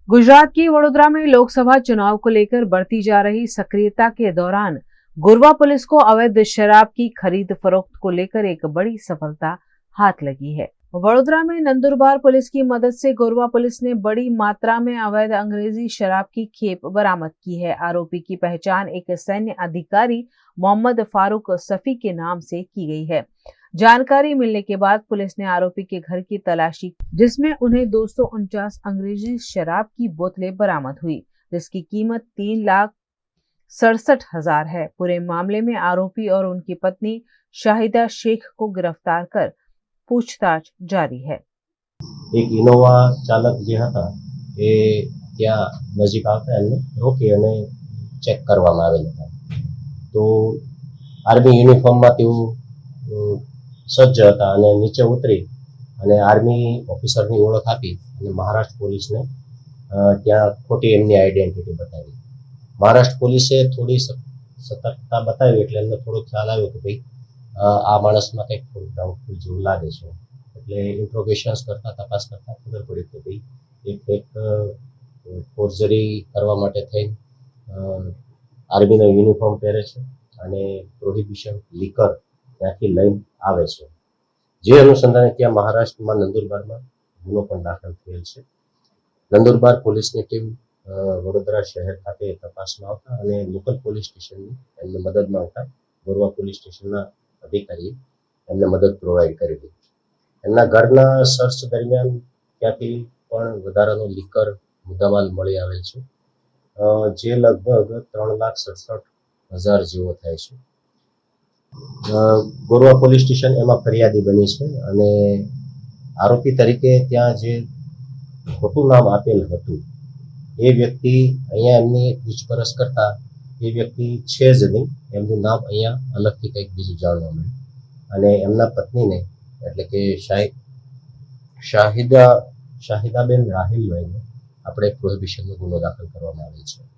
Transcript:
गुजरात की वडोदरा में लोकसभा चुनाव को लेकर बढ़ती जा रही सक्रियता के दौरान गोरवा पुलिस को अवैध शराब की खरीद फरोख्त को लेकर एक बड़ी सफलता हाथ लगी है। वडोदरा में नंदुरबार पुलिस की मदद से गोरवा पुलिस ने बड़ी मात्रा में अवैध अंग्रेजी शराब की खेप बरामद की है। आरोपी की पहचान एक सैन्य अधिकारी मोहम्मद फारूक सफी के नाम से की गई है। जानकारी मिलने के बाद पुलिस ने आरोपी के घर की तलाशी, जिसमें उन्हें 249 अंग्रेजी शराब की बोतलें बरामद हुई, जिसकी कीमत 3,67,000 है। पूरे मामले में आरोपी और उनकी पत्नी शाहिदा शेख को गिरफ्तार कर पूछताछ जारी है। एक इनोवा चालक जे हता ए त्या नजीक आवता एमने रोकी અને ચેક કરવામાં આવેલ હતા તો આર્મી યુનિફોર્મમાં તેઓ સજ્જ હતા અને નીચે ઉતરી અને આર્મી ઓફિસરની ઓળખ આપી અને મહારાષ્ટ્ર પોલીસને ત્યાં ખોટી એમની આઈડેન્ટિટી બતાવી। મહારાષ્ટ્ર પોલીસે થોડી સતર્કતા બતાવી એટલે એમને થોડો ખ્યાલ આવ્યો કે ભાઈ આ માણસમાં કંઈક થોડું ડાઉટફુલ જેવું લાગે છે। એટલે ઇન્ટ્રોગેશન્સ કરતા તપાસ કરતા ખબર પડી કે ભાઈ એક ફોર્જરી કરવા માટે થઈને આર્મીનો યુનિફોર્મ પહેરે છે અને પ્રોહિબિશન લીકર ત્યાંથી લઈને આવે છે। જે અનુસંધાને ત્યાં મહારાષ્ટ્રમાં નંદુરબારમાં ગુનો પણ દાખલ થયેલ છે। નંદુરબાર પોલીસની ટીમ વડોદરા શહેર ખાતે તપાસમાં આવતા અને લોકલ પોલીસ સ્ટેશનની એમને મદદમાં આવતા ગોરવા પોલીસ સ્ટેશનના અધિકારીએ એમને મદદ પ્રોવાઈડ કરેલી। એમના ઘરના સર્ચ દરમિયાન ત્યાંથી પણ વધારાનો લીકર મુદ્દામાલ મળી આવેલ છે, જે લગભગ 3,67,000 જેવો થાય છે। ગોરવા પોલીસ સ્ટેશન એમાં ફરિયાદી બની છે અને આરોપી તરીકે ત્યાં જે ખોટું નામ આપેલ હતું એ વ્યક્તિ અહીંયા એમની પૂછપરછ કરતા એ વ્યક્તિ છે જ નહીં, એમનું નામ અહીંયા અલગથી કંઈક બીજું જાણવા મળ્યું અને એમના પત્નીને એટલે કે શાહિદાબેન રાહિલભાઈને આપણે પ્રોહિબિશનનો ગુનો દાખલ કરવામાં આવેલ છે।